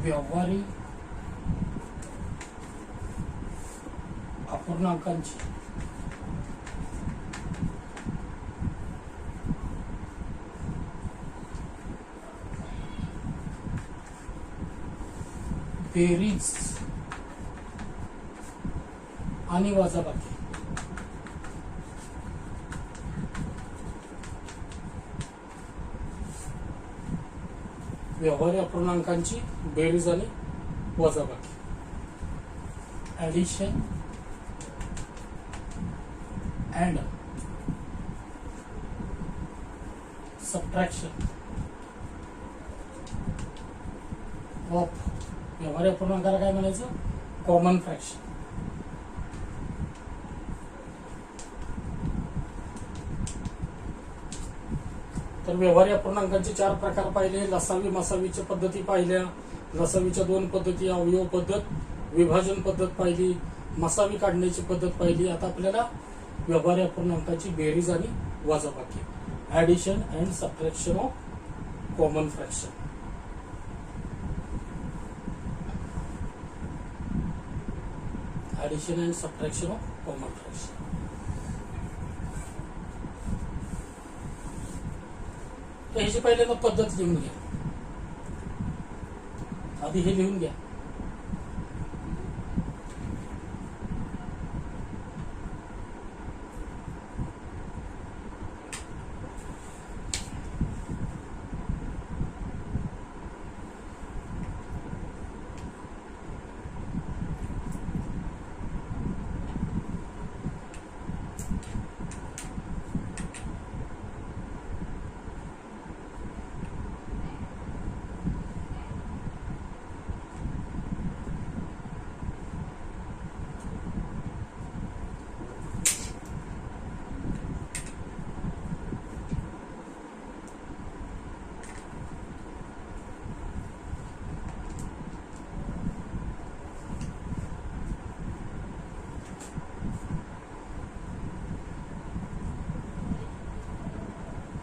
व्यवहारी अपूर्णांकांची बेरीज आणि वजाबाकी व्यवहारी अपूर्णांकांची बेरीज आणि वजाबाकी ॲडिशन अँड सबट्रॅक्शन ऑफ व्यवहारी अपूर्णांकाला काय म्हणायचं कॉमन फ्रॅक्शन. तर व्यवहारी अपूर्णांकांचे 4 प्रकार पाहिले. लसावी मसावीच्या पद्धती पाहिल्या. लसावीच्या 2 पद्धती, अवयव पद्धत, विभाजन पद्धत पाहिली, मसावी काढण्याची पद्धत पाहिली. आता आपल्याला व्यवहारी अपूर्णांकाची बेरीज आणि वजाबाकी addition and subtraction of common fraction. Addition and subtraction of common fraction. तर ह्याची पहिल्यांदा पद्धत लिहून घ्या. आधी हे लिहून घ्या.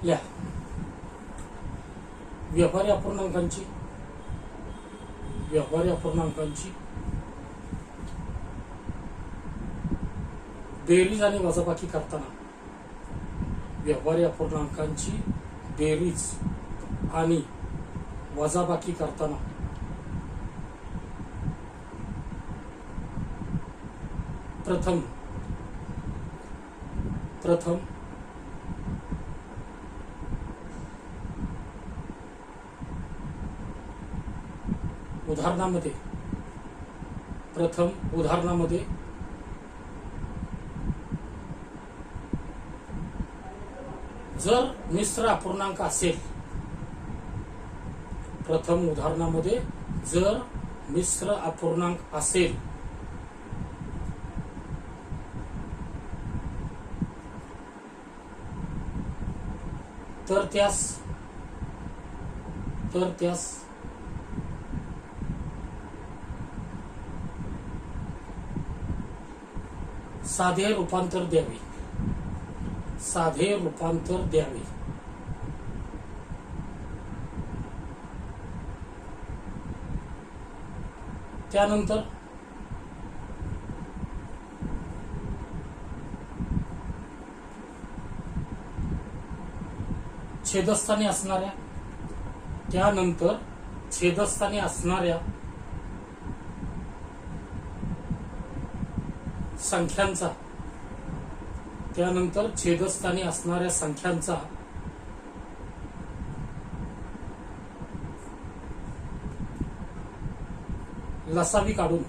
या व्यवहारी अपूर्णांकांची बेरीज आणि वजाबाकी करताना व्यवहारी अपूर्णांकांची बेरीज आणि वजाबाकी करताना प्रथम उदाहरणामध्ये जर मिश्र अपूर्णांक असेल, प्रथम उदाहरणामध्ये जर मिश्र अपूर्णांक असेल तर त्यास साधे रूपांतर द्यावे. त्यानंतर छेदस्थानी असणाऱ्या संख्यांचा लसावी काढून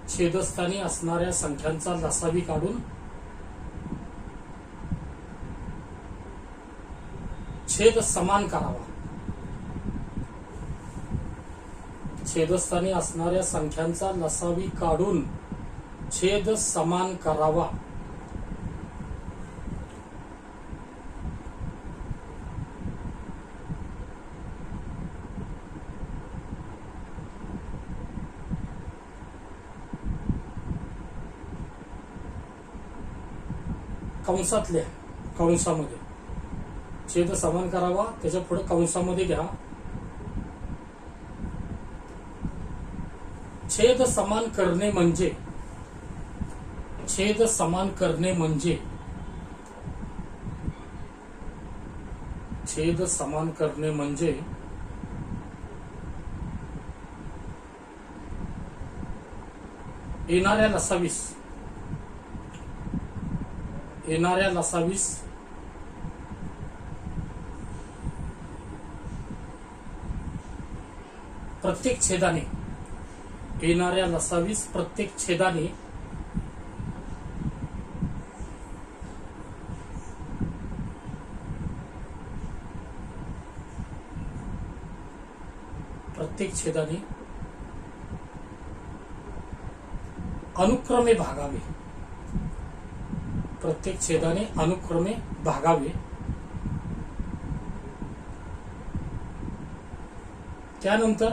छेदस्थानी असणाऱ्या संख्यांचा लसावी काढून छेद समान करावा. छेदस्थानी असणाऱ्या संख्यांचा लसावी काढून छेद समान करावा. कंसामध्ये छेद समान करावा, त्याच्या पुढे कंसामध्ये घ्या छेद समान करणे म्हणजे छेद समान करणे म्हणजे छेद समान करणे म्हणजे येणाऱ्या लसावीस प्रत्येक छेदाने येणाऱ्या लसावीस प्रत्येक छेदाने अनुक्रमे भागावे प्रत्येक छेदाने अनुक्रमे भागावे त्यानंतर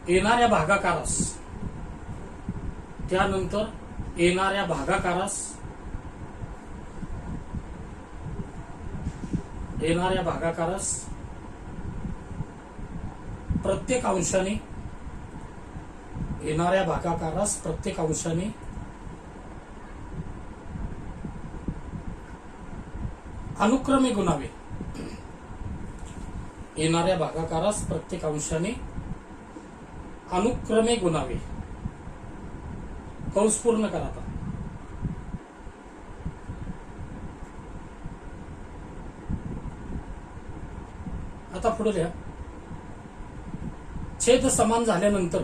येणाऱ्या भागाकारास प्रत्येक अंशाने अनुक्रमे गुणावे येणाऱ्या भागाकारास प्रत्येक अंशाने अनुक्रमे गुणावे कंस पूर्ण करा आता पुढे लिहा छेद समान झाल्यानंतर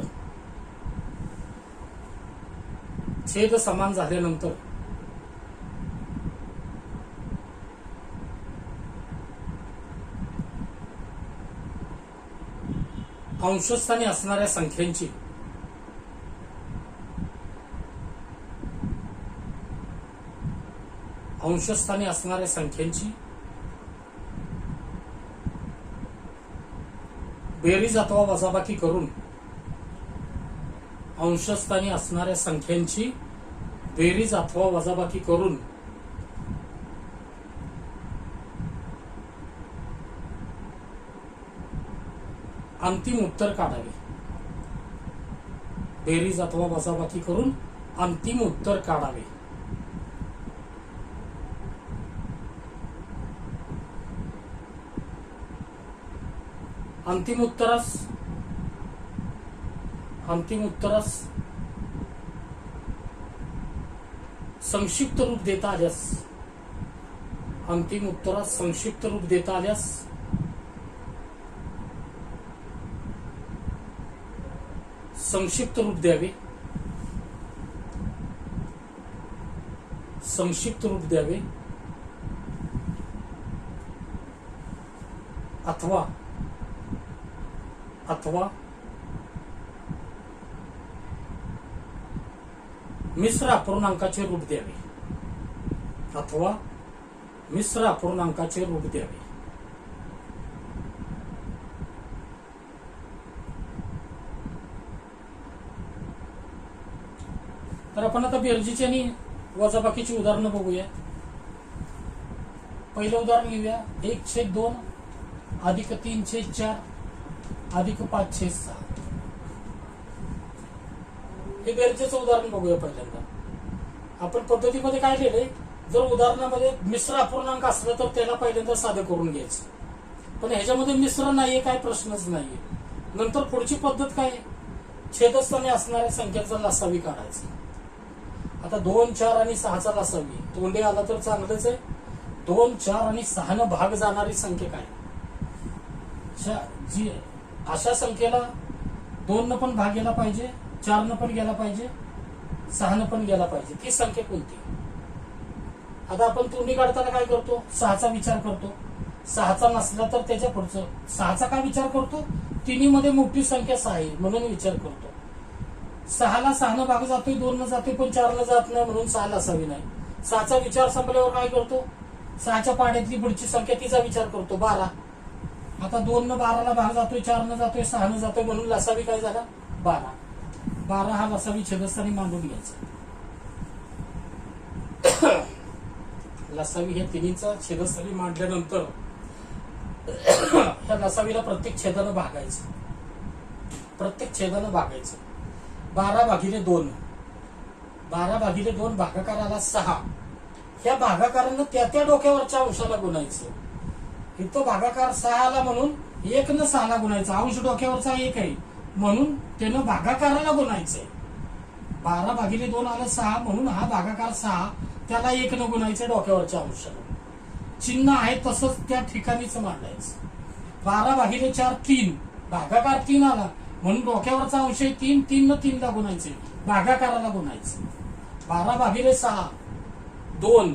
अंशस्थानी असणाऱ्या संख्यांची बेरीज अथवा वजाबाकी करून अंशस्थानी असणाऱ्या संख्यांची बेरीज अथवा वजाबाकी करून अंतिम उत्तर काढावे बेरीज अथवा वजाबाकी करून अंतिम उत्तर काढावे अंतिम उत्तरास संक्षिप्त रूप देता आल्यास संक्षिप्त रूप द्यावे अथवा मिश्र अपूर्णांकाचे रूप द्यावे तर आपण आता बेरजेची आणि वजाबाकीची उदाहरणं बघूया पहिलं उदाहरण घेऊया 1/2 अधिक 3/4 अधिक 5/6 हे बेरजेचं उदाहरण बघूया पहिल्यांदा आपण पद्धतीमध्ये काय लिहिलंय जर उदाहरणामध्ये मिश्र अपूर्णांक असलं तर त्याला पहिल्यांदा साधं करून घ्यायचं पण ह्याच्यामध्ये मिश्र नाहीये काय प्रश्नच नाहीये नंतर पुढची पद्धत काय छेदस्थानी असणाऱ्या संख्येचा लसावी काढायचा आता 2, 4 आणि 6चा लसावी तोंडी आला तर चांगलंच आहे 2, 4 आणि 6 भाग जाणारी संख्या काय जी अशा संख्येला 2 पण भाग गेला पाहिजे 4 पण गेला पाहिजे 6 पण गेला पाहिजे ती संख्या कोणती आता आपण तोंडी काढताना काय करतो 6चा विचार करतो 6चा नसला तर त्याच्या पुढचं 6चा काय विचार करतो तिन्ही मध्ये मोठी संख्या 6 आहे म्हणून विचार करतो 6ला 6 भाग जातोय 2 जातोय पण 4 जात नाही म्हणून 6 असावी नाही 6चा विचार संपल्यावर काय करतो 6च्या पाड्यातली पुढची संख्या तिचा विचार करतो 12 आता 2 12ला भाग जातोय 4 जातोय 6 जातोय म्हणून लसावी काय झाला 12 हा लसावी छेदस्थानी मांडून घ्यायचा लसावी हे तिन्हीचा छेदस्थानी मांडल्यानंतर ह्या लसावीला प्रत्येक छेदानं भागायचं. प्रत्येक छेदानं भागायचं. 12/2. 12/2 भागाकार आला 6. ह्या भागाकारानं त्या डोक्यावरच्या अंशाला गुणायचं. इथं भागाकार 6 आला म्हणून 1 न 6 ला गुणायचं. अंश डोक्यावरचा 1 आहे म्हणून त्यानं भागाकाराला गुणायचंय. 12/2 आलं 6 म्हणून हा भागाकार 6 त्याला 1 न गुणायचं डोक्यावरच्या अंशाला. चिन्ह आहे तसंच त्या ठिकाणीच मांडायचं. 12/4 3 भागाकार 3 आला म्हणून डोक्यावरचा अंश 3 3 न 3 ला गुणायचे भागाकाराला गुणायचं. 12/6 2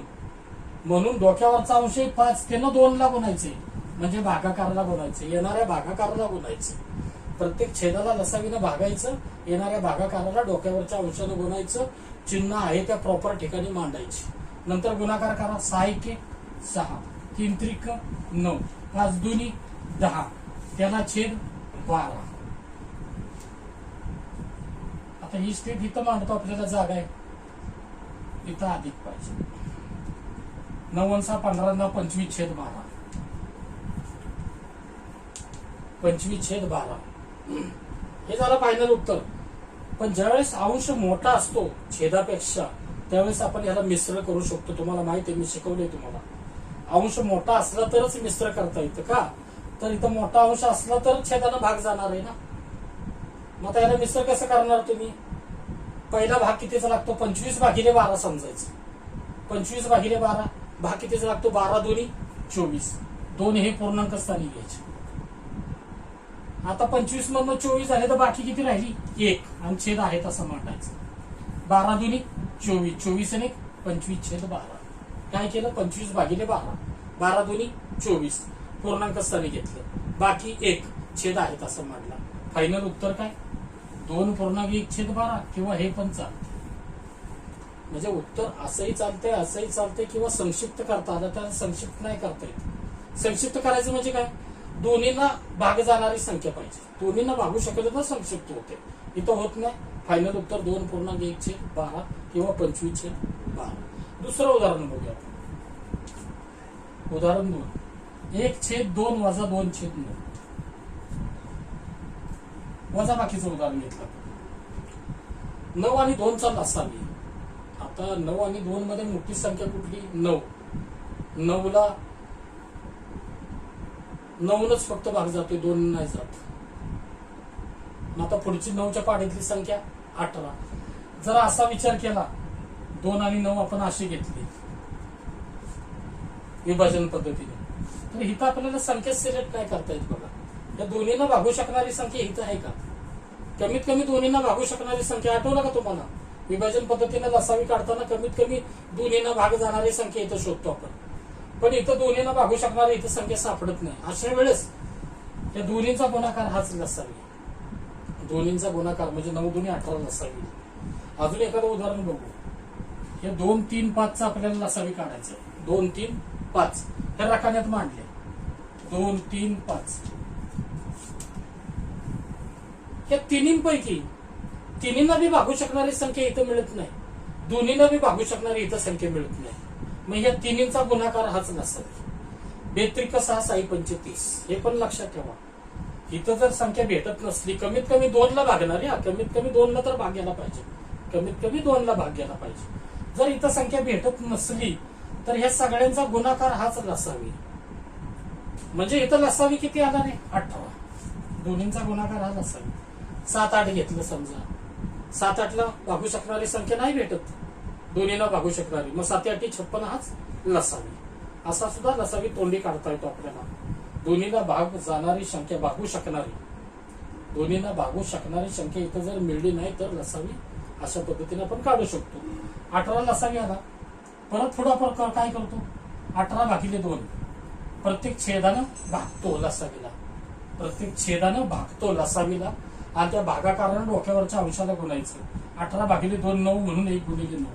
म्हणून डोक्यावरचा अंश 5 त्यानं 2 ला गुणायचे म्हणजे भागाकाराला गुणायचे. येणाऱ्या भागाकाराला गुणायचे. प्रत्येक छेदाला लसावीनं भागायचं. येणाऱ्या भागाकाराला डोक्यावरच्या अंशानं गुणायचं. चिन्ह आहे त्या प्रॉपर ठिकाणी मांडायची. नंतर गुणाकार करा. 6 1 6 3 त्रिक 9 5 2 10 त्याला छेद 12. आता ही स्टेप इथं मांडतो. आपल्याला जागा आहे इथं अधिक पाहिजे. 9 × 15 25/12 25/12 हे झालं फायनल उत्तर. पण ज्यावेळेस अंश मोठा असतो छेदापेक्षा त्यावेळेस आपण याला मिश्र करू शकतो. तुम्हाला माहिती आहे, मी शिकवलंय तुम्हाला. अंश मोठा असला तरच मिश्र करता येतं. का तर इथं मोठा अंश असला तर छेदानं भाग जाणार आहे ना. मग याला मिश्र कसं करणार तुम्ही? पहिला भाग कितीचा लागतो? 25/12 समजायचं. 25/12 भाग कितीचा लागतो? 12 2 24. 2 हे पूर्णांक स्थानी घ्यायचे. आता 25 मधनं 24 झाले तर बाकी किती राहिली? 1 आणि छेद आहे तसं मांडायचं. 12 2 24 24 आणि 25/12 काय केलं? 25/12 12 2 24 पूर्णांक स्थानी घेतलं. बाकी 1 छेद आहे तसं मांडला. फायनल उत्तर काय? 2.1/12 किंवा हे पण चालतं. म्हणजे उत्तर असंही चालतंय असंही चालतंय किंवा संक्षिप्त करता आलं तर संक्षिप्त नाही करता येत. संक्षिप्त करायचं म्हणजे काय? दोन्हीला भाग जाणारी संख्या पाहिजे. दोन्हीला भागू शकलं तर संक्षिप्त होते. इथं होत नाही. फायनल उत्तर 2.1/12 किंवा 25/12. दुसरं उदाहरण बघूया. उदाहरण 2 1/2 - 2/9 वजा बाकीचं उदाहरण घेतलं. 9 आणि 2 चा लसावी. आता 9 आणि 2 मध्ये मोठी संख्या कुठली? 9. 9ला 9नच फक्त भाग जातोय, 2 नाही जात. आता पुढची 9च्या पाढीतली संख्या 18. जर असा विचार केला 2 आणि 9 आपण अशी घेतली विभाजन पद्धतीने तर इथं आपल्याला संख्या सिलेक्ट नाही करता येत. बघा या दोन्हींना भागू शकणारी संख्या इथं आहे का? कमीत कमी दोन्हींना भागू शकणारी संख्या आठवलं का तुम्हाला? विभाजन पद्धतीने लसावी काढताना कमीत कमी दोन्हींना भाग जाणारी संख्या इथं शोधतो आपण. पण इथं दोन्हींना भागू शकणारी इथं संख्या सापडत नाही. अशा वेळेस या दोन्हींचा गुणाकार हाच लसावी. दोन्हींचा गुणाकार म्हणजे 9 2 18 लसावी. अजून एखादं उदाहरण बघू. हे 2 3 5 चा आपल्याला लसावी काढायचं. 2 3 5 हे रकान्यात मांडले. 2 3 5 या तिन्हींपैकी तिन्हींना बी भागू शकणारी संख्या इथं मिळत नाही. दोन्हींना बी भागू शकणारी इथं संख्या मिळत नाही. मग या तिन्हींचा गुणाकार हाच नसावा. 2 6 6 35 हे पण लक्षात ठेवा. इथं जर संख्या भेटत नसली कमीत कमी 2 ला भागणारी. कमीत कमी 2 ला तर भाग गेला पाहिजे. कमीत कमी 2 ला भाग गेला पाहिजे. जर इथं संख्या भेटत नसली तर ह्या सगळ्यांचा गुणाकार हाच लसावी. म्हणजे इथं लसावी किती आला रे? 18. दोन्हींचा गुणाकार हा लसावी. 7 8 घेतलं समजा. 7 8 ला भागू शकणारी संख्या नाही भेटत. दोन्हीला भागू शकणारी. मग 7 8 56 हाच लसावी. असा सुद्धा लसावी तोंडी काढता येतो आपल्याला. दोन्हीला भाग जाणारी संख्या भागू शकणारी. दोन्हीला भागू शकणारी संख्या इथं जर मिळली नाही तर लसावी अशा पद्धतीने आपण काढू शकतो. 18 लसावी आला. परत पुढे आपण काय करतो? 18/2 प्रत्येक छेदानं भागतो लसावीला. प्रत्येक छेदानं भागतो लसावीला आणि त्या भागाकारानं डोक्यावरच्या अंशाला गुणायचं. 18/2 9 म्हणून 1 × 9.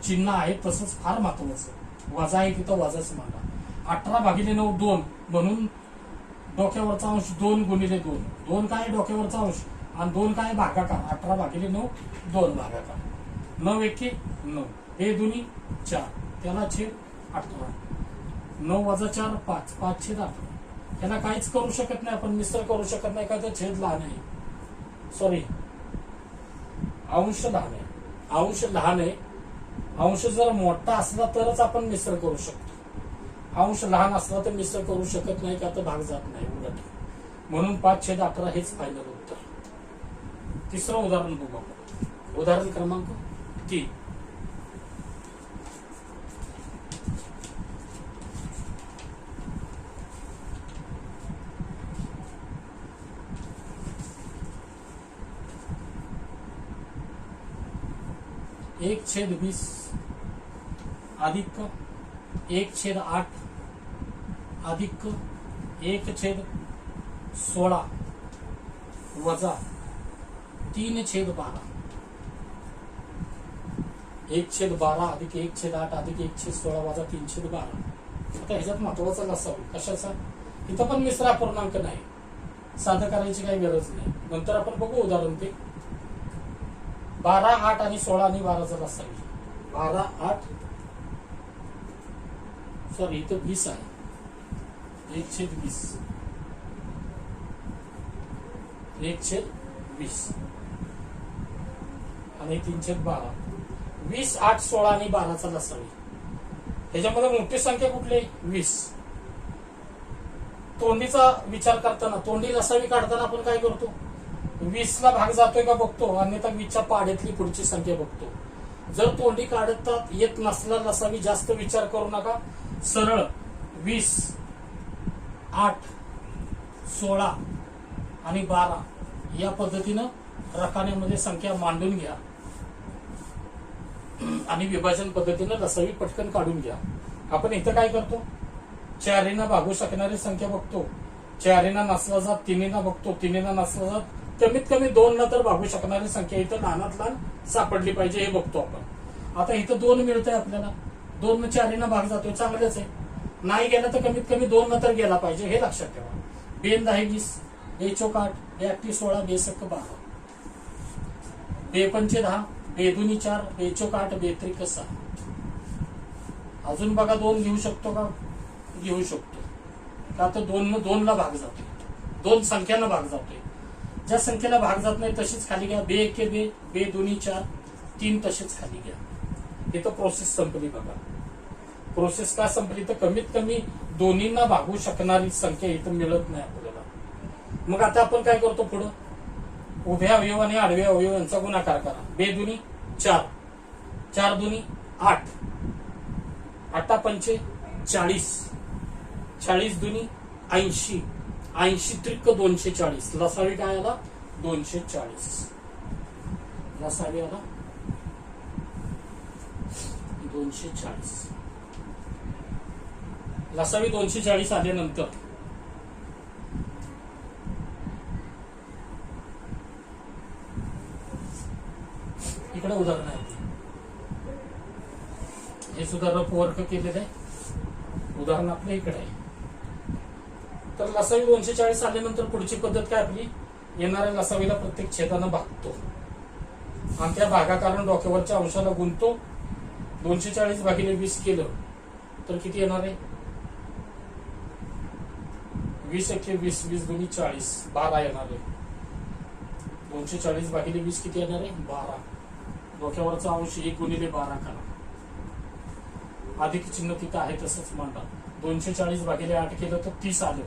चिन्ह आहे तसंच फार महत्वाचं. वजा आहे तिथं वजाच मांडा. 18/9 2 म्हणून डोक्यावरचा अंश 2 × 2. 2 काय डोक्यावरचा अंश आणि 2 काय भागाकार. 18/9 2 भागाकार. 9 1 9 हे दोन्ही 4 त्याला छेद 18. 9 - 4 5 5/18 त्यांना काहीच करू शकत नाही आपण, मिश्र करू शकत नाही का तर छेद लहान आहे, सॉरी अंश लहान आहे, अंश लहान आहे. अंश जर मोठा असला तरच आपण मिश्र करू शकतो, अंश लहान असला तर मिश्र करू शकत नाही का तर भाग जात नाही उलट. म्हणून 5/18 हेच फायनल उत्तर. तिसरं उदाहरण बघू आपण. उदाहरण क्रमांक 3. एक छेद 20 अधिक 1/8 अधिक 1/16 वजा 3/12. 1/12 अधिक 1/8 अधिक 1/16 वजा 3/12. आता ह्याच्यात महत्वाचा लसावी कशाचा? इथं पण मिश्र अपूर्णांक नाही, साधं करायची काही गरज नाही, नंतर आपण बघू उदाहरण. ते 12, 8 आणि 16 आणि 12चा लसावी. 12, 8 सॉरी इथं 20 आहे, 1/20 1/20 आणि 3/12. 20, 8, 16 आणि 12चा लसावी. ह्याच्यामध्ये मोठी संख्या कुठली? 20. तोंडीचा विचार करताना, तोंडी लसावी काढताना आपण काय करतो? 20ला भाग जातोय का बघतो, अन्यथा 20च्या पाड्यातली पुढची संख्या बघतो. जर तोंडी काढता येत नसला लसावी जास्त विचार करू नका, सरळ 20, 8, 16 आणि 12 या पद्धतीनं रकान्यामध्ये संख्या मांडून घ्या आणि विभाजन पद्धतीनं लसावी पटकन काढून घ्या. आपण इथं काय करतो? 4 भागू शकणारी संख्या बघतो, 4 नसला जात 3 बघतो, 3 नसला जात कमीत कमी 2 तर भागू शकणारी संख्या इथं लहानात लहान सापडली पाहिजे हे बघतो आपण. आता इथं 2 मिळतंय आपल्याला, 2 4 भाग जातोय, चांगलंच आहे. नाही गेलं तर कमीत कमी 2 तर गेला पाहिजे हे लक्षात ठेवा. 2 10 20, 2 चौक 8, 2 8 16, 2 सक 12, 2 पंच 10, 2 दुनी 4, 2 चौक 8, 2 त्रिक 6. अजून बघा 2 घेऊ शकतो का? घेऊ शकतो का तर 2 ला भाग जातोय, 2 संख्यानं भाग जातोय. ज्या संख्येला भाग जात नाही तशीच खाली घ्या. 2 1 2, 2 दुनी 4, 3 तशीच खाली घ्या. इथं प्रोसेस संपली बघा. प्रोसेस का संपली तर कमीत कमी दोन्हींना भागू शकणारी संख्या इथं मिळत नाही आपल्याला. मग आता आपण काय करतो? पुढं उभ्या अवयव आणि आडव्या अवयव यांचा गुणाकार करा. 2 दुनी 4, 4 दुनी 8, 8 पंचे 40, 40 दुनी 80, 80 त्रिक 240. लसावी काय आला? 240. लसावी आला 240. लसावी 240 आल्यानंतर इकडे उदाहरण आहे, हे सुद्धा रफ वर्क केलेलं आहे. उदाहरण आपल्या इकडे आहे. तर लसावी 240 आल्यानंतर पुढची पद्धत काय आपली? येणाऱ्या लसावीला प्रत्येक छेदानं भागतो आणि त्या भागाकारण डोक्यावरच्या अंशाला गुणतो. 240 भागिले 20 केलं तर किती येणार आहे? 20 1 20, 20 दुनी 40, 12 येणार आहे. 240 भागिले 20 किती येणार आहे? 12. डोक्यावरचा अंश 1 गुणिले 12 करा. अधिक चिन्ह तिथं आहे तसंच मांडा. 240 भागिले 8 केलं तर 30 आलं.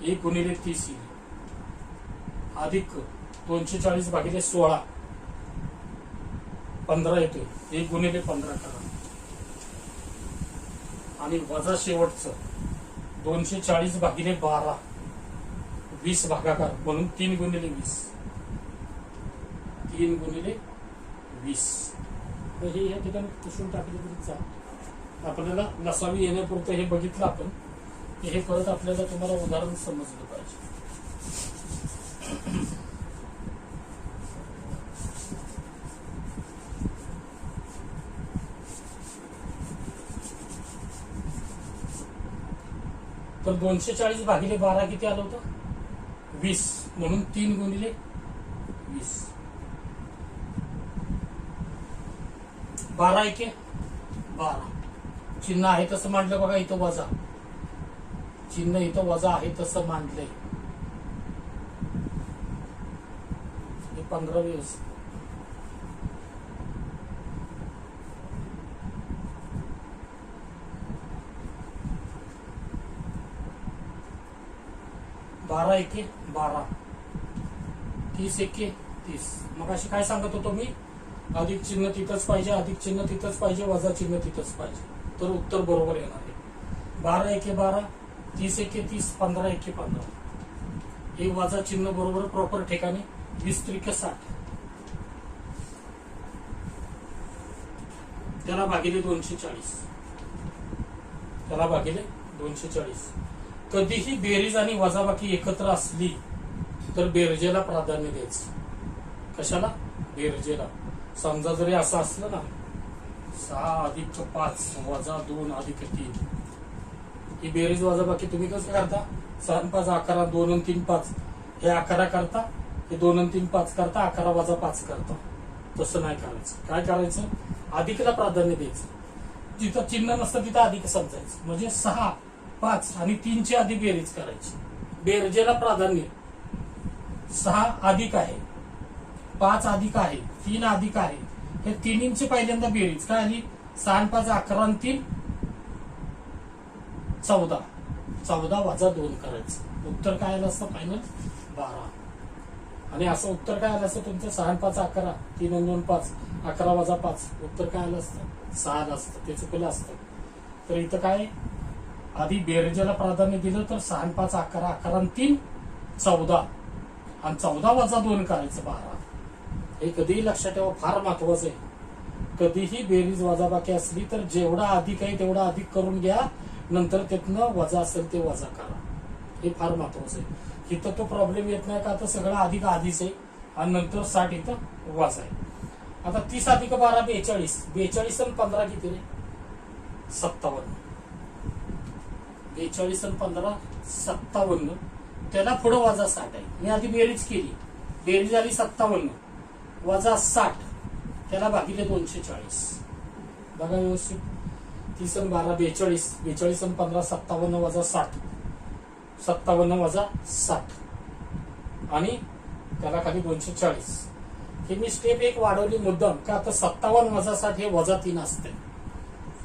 1 गुणिले 30 येईल. अधिक 240 भागिले 16 15 येतोय. 1 गुणिले 15 करा. आणि वजा शेवटचं 240 भागिले 12, 20 भागाकार म्हणून 3 गुणिले 20, 3 गुणिले 20. तर हे या ठिकाणी पुसून टाकले तरी चालेल. आपल्याला लसावी येण्यापुरतं हे बघितलं आपण की हे परत आपल्याला तुम्हाला उदाहरण समजलं पाहिजे. तर 240 भागिले 12 किती आलं होतं? 20 म्हणून 3 गुणिले 20. 12 1 12. चिन्ह आहे तसं म्हटलं बघा इथं वजा. चिन्ह इथं वजा आहे तसं मानलंय. हे 15 व्यवस्थित. बारा एके 12, 30 एके 30. मग अशी काय सांगत होतो मी, अधिक चिन्ह तिथंच पाहिजे, अधिक चिन्ह तिथंच पाहिजे, वजा चिन्ह तिथंच पाहिजे, तर उत्तर बरोबर येणार आहे. 12 एके 12, 30 एके 30, 15 एके 15. हे वजा चिन्ह बरोबर प्रॉपर ठिकाणी. 20 त्रिक 60, त्याला भागिले 240, त्याला भागिले 240. कधीही बेरीज आणि वजाबाकी एकत्र असली तर बेरजेला प्राधान्य द्यायचं. कशाला? बेरजेला. समजा जरी असं असलं ना, 6 अधिक 5 वजा 2 अधिक 3, ही बेरीज वजाबाकी तुम्ही कसं करता? 6 5 11, 2 आणि 3 5, हे 11 करता, हे 2 आणि 3 5 करता, 11 वजा 5 करता. तसं नाही करायचं. काय करायचं? अधिकला प्राधान्य द्यायचं. जिथं चिन्ह नसतं तिथं अधिक समजायचं. म्हणजे 6 5 आणि 3 ची आधी बेरीज करायची. बेरजेला प्राधान्य 6 अधिक आहे, 5 अधिक आहे, 3 अधिक आहे, हे तिन्हींची पहिल्यांदा बेरीज काय आली? 6 5 11 आणि 3 14, 14 वजा 2 करायचं. उत्तर काय आलं असतं? फायनल 12. आणि असं उत्तर काय आलं असतं तुमचं? 6 5 11, 3 आणि 2 5, 11 वजा 5, उत्तर काय आलं असतं? 6 आलं असतं. ते चुकलं असतं. तर इथं काय, आधी बेरजेला प्राधान्य दिलं तर 6 5 11, 11 आणि 3 14, आणि 14 वजा 2 करायचं 12. हे कधीही लक्षात ठेवा, फार महत्वाचं आहे. कधीही बेरीज वजाबाकी असली तर जेवढा अधिक आहे तेवढा अधिक करून घ्या, नंतर त्यातनं वजा असेल ते वजा करा. हे फार महत्वाचं आहे. इथं तो प्रॉब्लेम येत नाही का, आता सगळं अधिक आधीच आहे आणि नंतर 60 इथं वजा आहे. आता 30 अधिक 12 42, 42 आणि 15 किती रे? 57. 42 आणि 15 57, त्याला पुढे वजा 60 आहे. मी आधी बेरीज केली, बेरीज आली 57 वजा 60, त्याला भागिले 240. बघा व्यवस्थित. 30 आणि 12 42, 42 आणि 15 57 वजा 60, 57 वजा 60 आणि त्याला खाली 240. हे मी स्टेप एक वाढवली मुद्दाम का, आता 57 वजा 60 हे वजा 3 असते.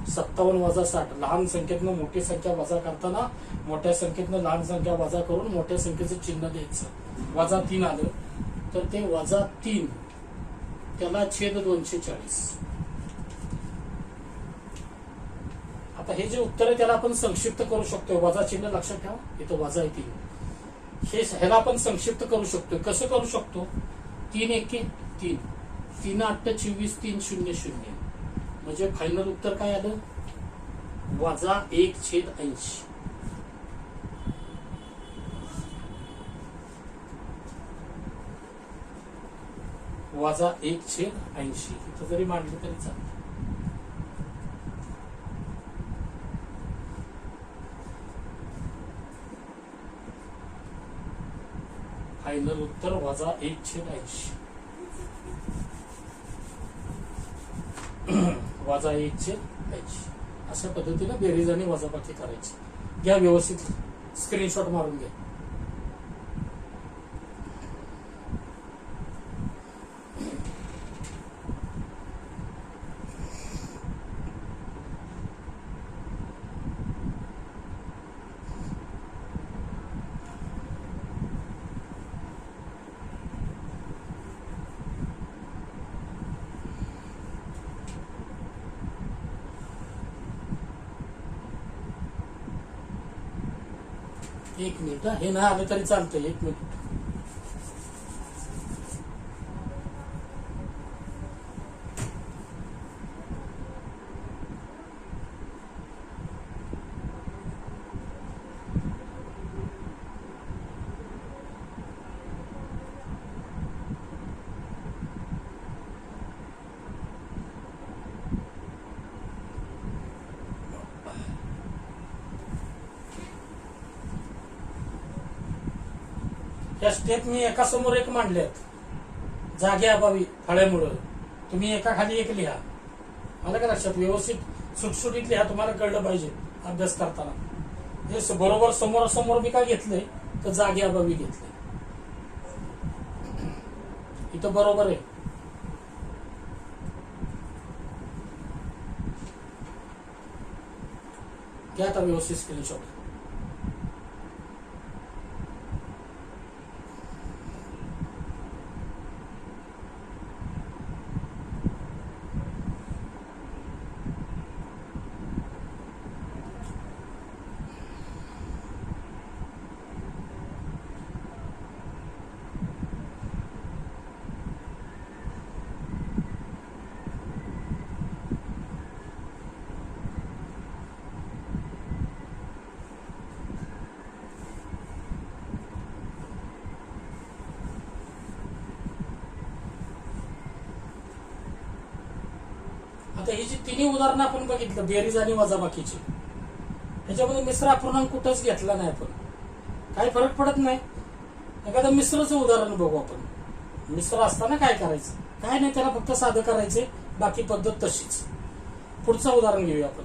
57 वजा 60, लहान संख्येतनं मोठी संख्या वजा करताना मोठ्या संख्येतनं लहान संख्या वजा करून मोठ्या संख्येचं चिन्ह द्यायचं. वजा 3 आलं तर ते वजा 3, त्याला छेद 240. आता हे जे उत्तर आहे त्याला आपण संक्षिप्त करू शकतो. वजा चिन्ह लक्षात ठेवा, इथं वजा आहे 3. ह्याला आपण संक्षिप्त करू शकतो. कसं करू शकतो? 3 एके 3, 3 8 24, 3 0 0. म्हणजे फायनल उत्तर काय आलं? वजा 1/80. वजा 1/80. इथं जरी मांडलं तरी चालतं. फायनल उत्तर वजा 1/80. वजा 1/80. अशा पद्धतीने बेरीज आणि वजाबाकी करायची. घ्या व्यवस्थित स्क्रीनशॉट मारून घ्या. एक मिनिट, हे नाही आलं तरी चालतंय. 1 मिनिट. या स्टेप मी एका समोर एक मांडल्यात, जागे अभावी फळ्यामुळं. तुम्ही एका खाली एक लिहा. आलं का लक्षात? व्यवस्थित सुटसुटीत लिहा, तुम्हाला कळलं पाहिजे अभ्यास करताना. हे बरोबर समोरासमोर मी का घेतलंय तर जागे अभावी घेतलंय. इथं बरोबर आहे. घ्या आता व्यवस्थित स्क्रीनशॉट. आता ही जी तिन्ही उदाहरणं आपण बघितलं बेरीज आणि वजाबाकीची, ह्याच्यामध्ये मिश्र अपूर्णांक कुठंच घेतला नाही आपण. काही फरक पडत नाही. एखादं मिश्रचं उदाहरण बघू आपण. मिश्र असताना काय करायचं, काय नाही, त्याला फक्त साधं करायचे, बाकी पद्धत तशीच. पुढचं उदाहरण घेऊया आपण.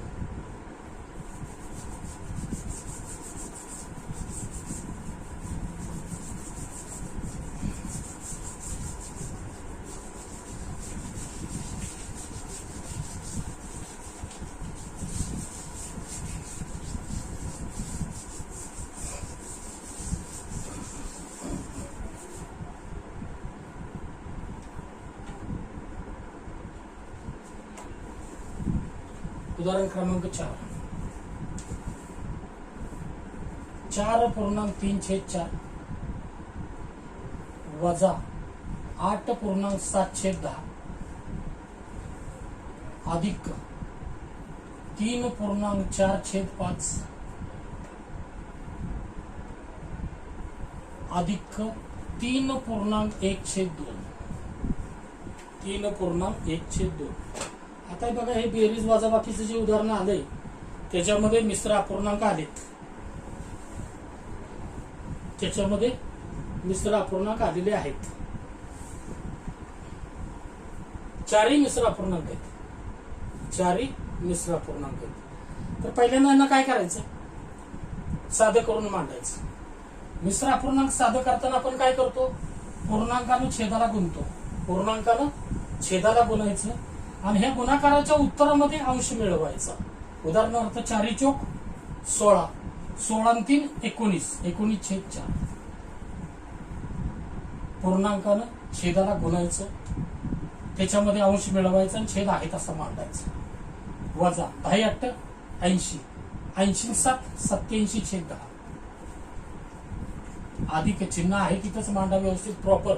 उदाहरण क्रमांक 4. 4.3/4 वजा 8.7/10 अधिक 3.4/5 अधिक 3.1/2. 3.1/2. आता बघा, हे बेरीज वजाबाकीचे जे उदाहरण आले त्याच्यामध्ये मिश्र अपूर्णांक आलेत. त्याच्यामध्ये मिश्र अपूर्णांक आलेले आहेत. चारही मिश्र अपूर्णांक आहेत. चारही मिश्र अपूर्णांक आहेत. तर पहिल्यांदा यांना काय करायचं, साधं करून मांडायचं. मिश्र अपूर्णांक साधं करताना आपण काय करतो, पूर्णांकानं छेदाला गुणतो. पूर्णांकानं छेदाला गुणायचं आणि ह्या गुणाकाराच्या उत्तरामध्ये अंश मिळवायचा. उदाहरणार्थ 4 16, 16 3 19, 19/4. पूर्णांकानं छेदाला गुणायचं, त्याच्यामध्ये अंश मिळवायचा आणि छेद आहे तसा मांडायचा. वजा 10 8 80, 80 7 87/10 अधिक चिन्ह आहे तिथंच मांडा व्यवस्थित प्रॉपर.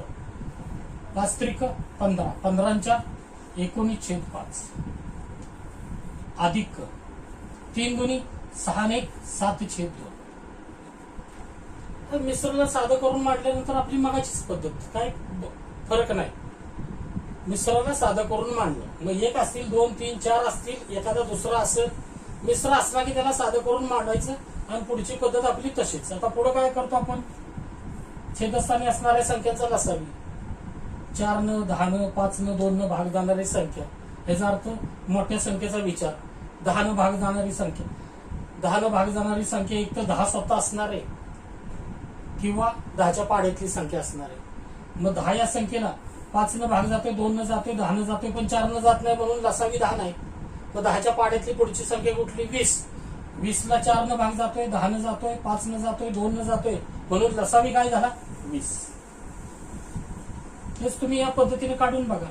5 त्रिक 15, 15 19/5 अधिक 3 दुनी 6 1 7/2. तर मिश्रला साधं करून मांडल्यानंतर आपली मगाचीच पद्धत, काय फरक नाही. मिश्राला साधं करून मांडलं, मग 1 असतील 2 3 4 असतील, एखादा दुसरा असेल. मिश्र असला की त्याला साधं करून मांडायचं आणि पुढची पद्धत आपली तशीच. आता पुढे काय करतो आपण, छेदस्थानी असणाऱ्या संख्यांचा लसावी. 4 न 10 न 5 न 2 न भाग जाणारी संख्या, याचा अर्थ मोठ्या संख्येचा विचार. 10 न भाग जाणारी संख्या, 10 न भाग जाणारी संख्या एक तर 10 स्वतः असणार आहे किंवा 10च्या पाड्यातली संख्या असणार आहे. मग 10 या संख्येला 5 न भाग जातोय, 2 न जातोय, 10 न जातोय, पण 4 न जात नाही, म्हणून लसावी 10 नाही. मग 10च्या पाड्यातली पुढची संख्या कुठली, 20. 20 ला 4 न भाग जातोय, 10 न जातोय, 5 न जातोय, 2 न जातोय, म्हणून लसावी काय झाला, 20. हेच तुम्ही या पद्धतीने काढून बघा.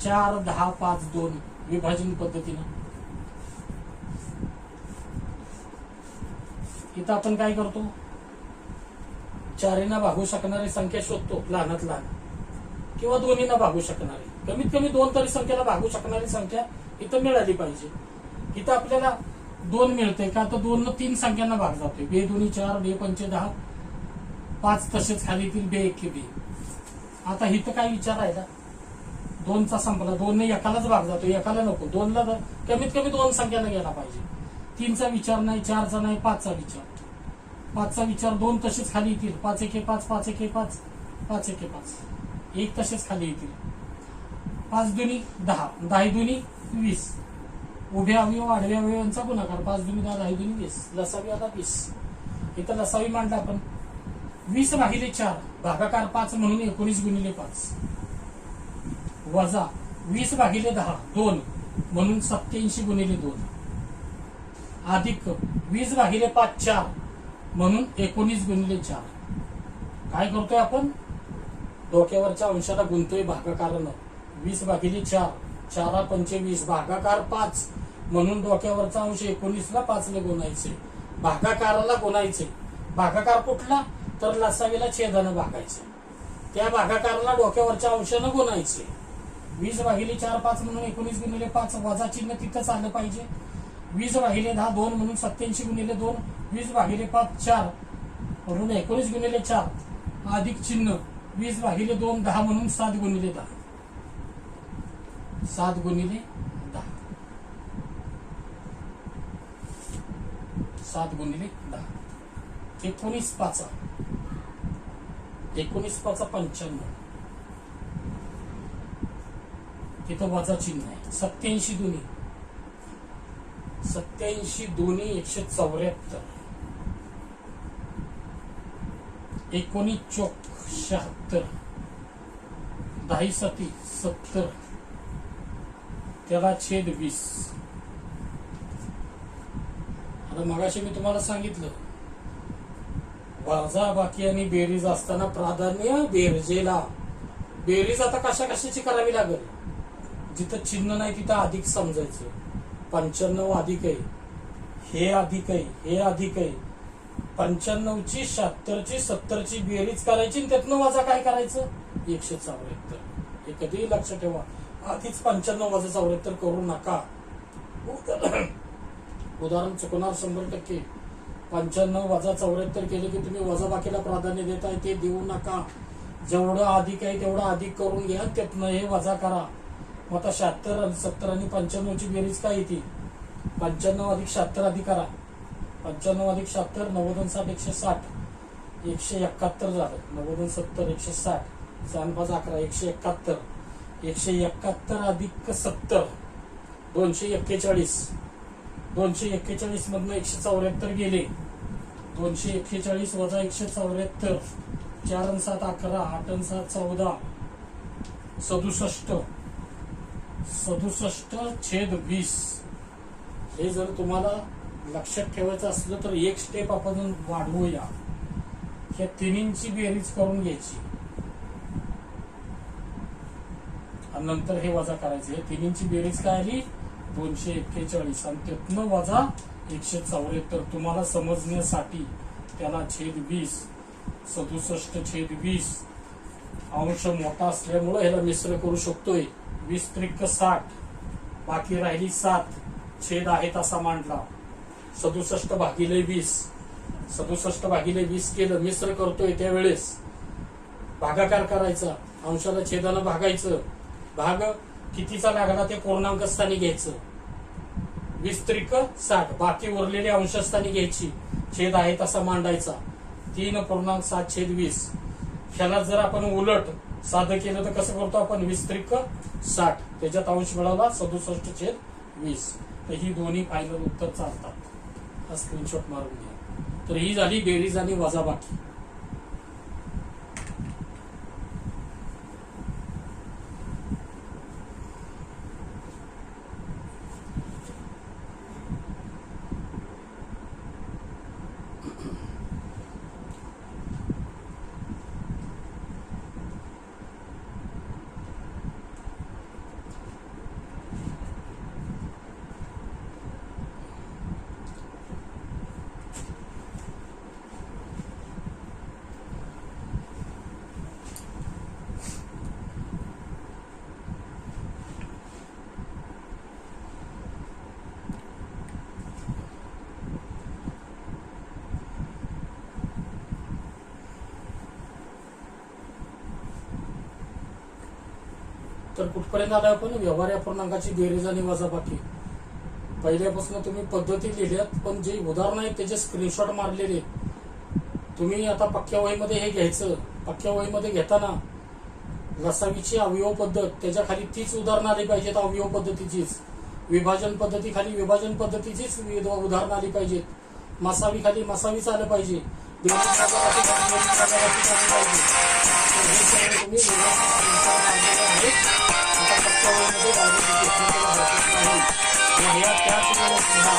4 10 5 2 विभाजन पद्धतीनं. इथं आपण काय करतो, 4 भागू शकणारी संख्या शोधतो, लहानात लहान, किंवा 2 भागू शकणारी, कमीत कमी 2 तरी संख्येला भागू शकणारी संख्या इथं मिळाली पाहिजे. इथं आपल्याला 2 मिळते का, तर 2 न 3 संख्यांना भाग जातोय. 2 2 4, 2 5 10, 5 तसेच खाली येतील, 2 1 2. आता इथं काय विचार आहे ना, 2चा संपला, 2 ने एकालाच भाग जातो, एकाला नको, 2ला कमीत कमी 2 संख्याला गेला पाहिजे. 3चा विचार नाही, 4चा नाही, 5चा विचार. 5चा विचार, 2 तसेच खाली येतील, 5 1 5, 5 1 5, 5 1 5, 1 तसेच खाली येतील. 5 2 10, 10 2 20, उभ्या अवयव आडव्या अवयवांचा गुणाकार 5 दुनी 10 10 दुनी 20 लसावी आता 20. इथं लसावी मांडला आपण 20/4 भागाकार 5 म्हणून 19 गुणिले 5 वजा 20/10 2 म्हणून 87 गुणिले 2 अधिक 20/5 4 म्हणून 19 गुणिले 4. काय करतोय आपण डोक्यावरच्या अंशाला गुंतोय भागाकारानं 20/4 4 25 भागाकार 5 म्हणून डोक्यावरचा अंश 19 ला 5 ने गुणायचे भागाकाराला गुणायचे. भागाकार कुठला तर लसावीला छेदानं भागायचे त्या भागाकाराला डोक्यावरच्या अंशानं गुणायचे 20/4 5 म्हणून 19 गुणिले 5 वजा चिन्ह तिथंच आलं पाहिजे 20/10 2 म्हणून 87 गुणिले 2 20/5 4 म्हणून 19 गुणिले 4 अधिक चिन्ह 20/2 10 म्हणून 7 गुणिले 10 7 गुणिले 10 7 गुणिले 10 19 5 19 5 95 तिथं वजा चिन्ह आहे 87 दुनी 87 दुनी 174 19 चौक 76 10 सती 70 त्याला छेद 20. आता मगाशी मी तुम्हाला सांगितलं वजा बाकी आणि बेरीज असताना प्राधान्य बेरजेला. बेरीज आता कशा कशाची करावी लागेल जिथं चिन्ह नाही तिथं अधिक समजायचं 95 अधिक आहे हे अधिक आहे हे अधिक आहे 95 ची 76 ची 70 ची बेरीज करायची आणि त्यातनं वजा काय करायचं 174. हे कधीही लक्षात ठेवा आधीच 95 वजा 74 करू नका. उदाहरण चुकणार 100%. 95 वजा 74 केले की तुम्ही वजा बाकीला प्राधान्य देताय ते देऊ नका. जेवढं अधिक आहे तेवढं अधिक करून घ्या त्यातनं हे वजा करा. मग आता 76 आणि 70 आणि 95 ची बेरीज काय येते 95 अधिक 76 अधिक करा 95 अधिक 76 90 60 160 171 झालं 90 70 160 6 5 11 171 171 अधिक 70 241 241 मधनं 174 गेले 241 वजा 174 4 आणि 7 11 8 आणि 7 14 67 छेद 20. हे जर तुम्हाला लक्षात ठेवायचं असलं तर एक स्टेप आपण वाढवूया. ह्या तिन्हींची बेरीज करून घ्यायची आणि नंतर हे वजा करायचे. हे तिन्हींची बेरीज काय आली 241 आणि त्यातनं वजा 174. तुम्हाला समजण्यासाठी त्याला छेद 20 67 छेद 20 अंश मोठा असल्यामुळे ह्याला मिश्र करू शकतोय 20 त्रिक 60 बाकी राहिली 7 छेद आहे तसा मांडला 67 भागिले 20 67 भागिले 20 केलं मिश्र करतोय त्यावेळेस भागाकार करायचा अंशाला छेदानं भागायचं. भाग कितीचा लागला ते पूर्णांक स्थानी घ्यायचं 20 त्रिक 60 बाकी उरलेले अंशस्थानी घ्यायची छेद आहे तसा मांडायचा 3.7 छेद 20. ह्याला जर आपण उलट साधं केलं तर कसं करतो आपण 20 त्रिक 60 त्याच्यात अंश मिळाला 67 छेद 20. तर ही दोन्ही फायनल उत्तर चालतात. हा स्क्रीनशॉट मारून घ्या. तर ही झाली बेरीज आणि वजाबाकी. तर कुठपर्यंत आलाय आपण व्यवहार अपूर्णांकाची बेरीज आणि वजाबाकी. पहिल्यापासून तुम्ही पद्धती लिहिल्यात पण जे उदाहरण आहेत त्याचे स्क्रीनशॉट मारलेले. तुम्ही आता पक्क्या वहीमध्ये हे घ्यायचं. पक्क्या वहीमध्ये घेताना लसावीची अवयव पद्धत त्याच्या खाली तीच उदाहरणं आली पाहिजेत अवयव पद्धतीचीच. विभाजन पद्धतीखाली विभाजन पद्धतीचीच उदाहरणं आली पाहिजेत. मसावीखाली मसावीच आलं पाहिजे. दोन्ही भागावाचीच आली पाहिजे. तर हे सगळं तुम्ही व्यवस्थित मांडलेलं आहे. आता फक्त वेळेमध्ये डायरेक्ट नाही. ह्या त्याच वेळेस घ्या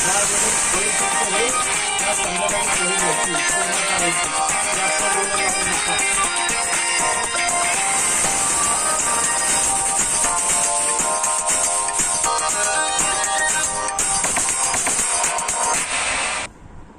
ज्या वेळेस त्या संदर्भाने पूर्ण करायची.